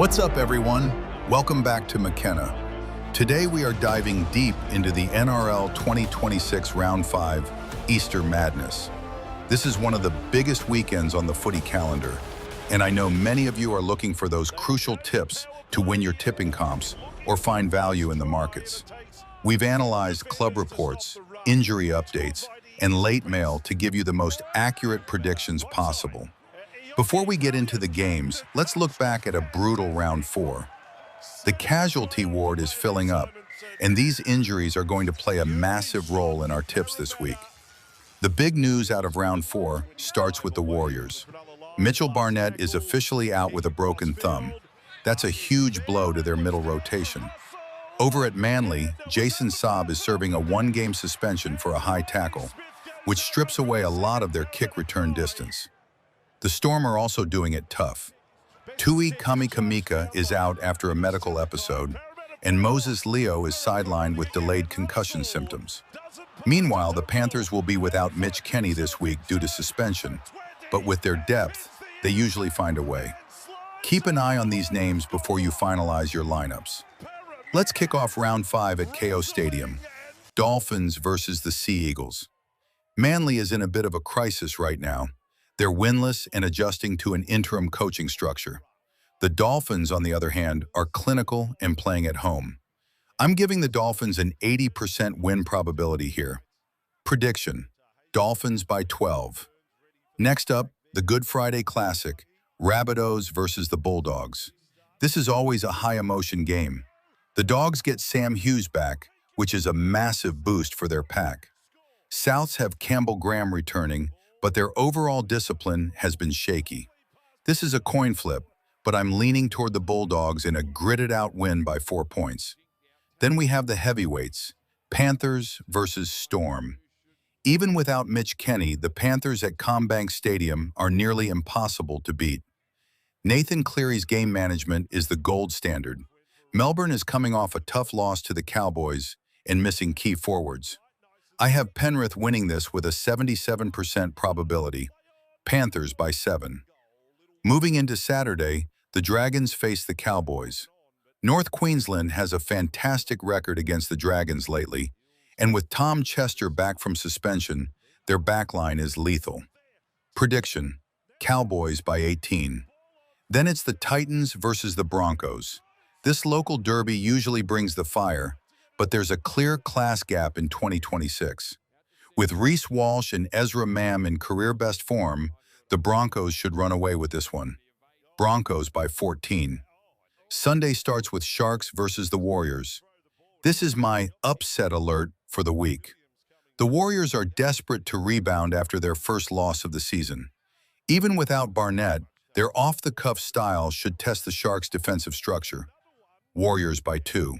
What's up, everyone? Welcome back to Makena. Today we are diving deep into the NRL 2026 Round 5 Easter Madness. This is one of the biggest weekends on the footy calendar, and I know many of you are looking for those crucial tips to win your tipping comps or find value in the markets. We've analyzed club reports, injury updates, and late mail to give you the most accurate predictions possible. Before we get into the games, let's look back at a brutal Round 4. The Casualty Ward is filling up, and these injuries are going to play a massive role in our tips this week. The big news out of Round 4 starts with the Warriors. Mitchell Barnett is officially out with a broken thumb. That's a huge blow to their middle rotation. Over at Manly, Jason Saab is serving a one-game suspension for a high tackle, which strips away a lot of their kick return distance. The Storm are also doing it tough. Tui Kamikamica is out after a medical episode, and Moses Leo is sidelined with delayed concussion symptoms. Meanwhile, the Panthers will be without Mitch Kenny this week due to suspension, but with their depth, they usually find a way. Keep an eye on these names before you finalize your lineups. Let's kick off Round 5 at KO Stadium. Dolphins versus the Sea Eagles. Manly is in a bit of a crisis right now. They're winless and adjusting to an interim coaching structure. The Dolphins, on the other hand, are clinical and playing at home. I'm giving the Dolphins an 80% win probability here. Prediction: Dolphins by 12. Next up, the Good Friday Classic, Rabbitohs versus the Bulldogs. This is always a high-emotion game. The Dogs get Sam Hughes back, which is a massive boost for their pack. Souths have Campbell Graham returning, but their overall discipline has been shaky. This is a coin flip, but I'm leaning toward the Bulldogs in a gritted-out win by 4 points. Then we have the heavyweights, Panthers versus Storm. Even without Mitch Kenny, the Panthers at CommBank Stadium are nearly impossible to beat. Nathan Cleary's game management is the gold standard. Melbourne is coming off a tough loss to the Cowboys and missing key forwards. I have Penrith winning this with a 77% probability. Panthers by 7. Moving into Saturday, the Dragons face the Cowboys. North Queensland has a fantastic record against the Dragons lately, and with Tom Chester back from suspension, their backline is lethal. Prediction: Cowboys by 18. Then it's the Titans versus the Broncos. This local derby usually brings the fire, but there's a clear class gap in 2026. With Reece Walsh and Ezra Mam in career-best form, the Broncos should run away with this one. Broncos by 14. Sunday starts with Sharks versus the Warriors. This is my upset alert for the week. The Warriors are desperate to rebound after their first loss of the season. Even without Barnett, their off-the-cuff style should test the Sharks' defensive structure. Warriors by 2.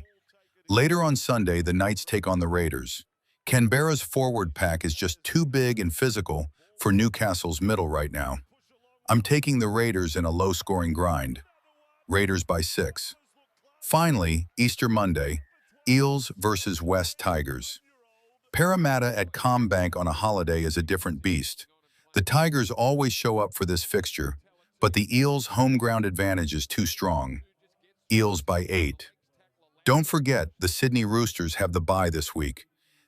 Later on Sunday, the Knights take on the Raiders. Canberra's forward pack is just too big and physical for Newcastle's middle right now. I'm taking the Raiders in a low-scoring grind. Raiders by 6. Finally, Easter Monday, Eels versus West Tigers. Parramatta at CommBank on a holiday is a different beast. The Tigers always show up for this fixture, but the Eels' home ground advantage is too strong. Eels by 8. Don't forget, the Sydney Roosters have the bye this week.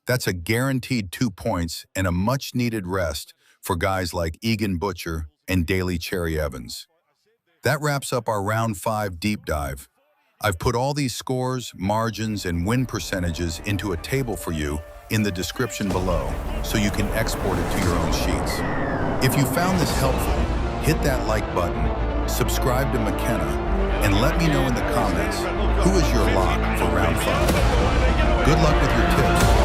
That's a guaranteed 2 points and a much-needed rest for guys like Egan Butcher and Daly Cherry Evans. That wraps up our Round 5 deep dive. I've put all these scores, margins, and win percentages into a table for you in the description below, so you can export it to your own sheets. If you found this helpful, hit that like button, subscribe to Makena, and let me know in the comments, who is your lock for Round 5? Good luck with your tips.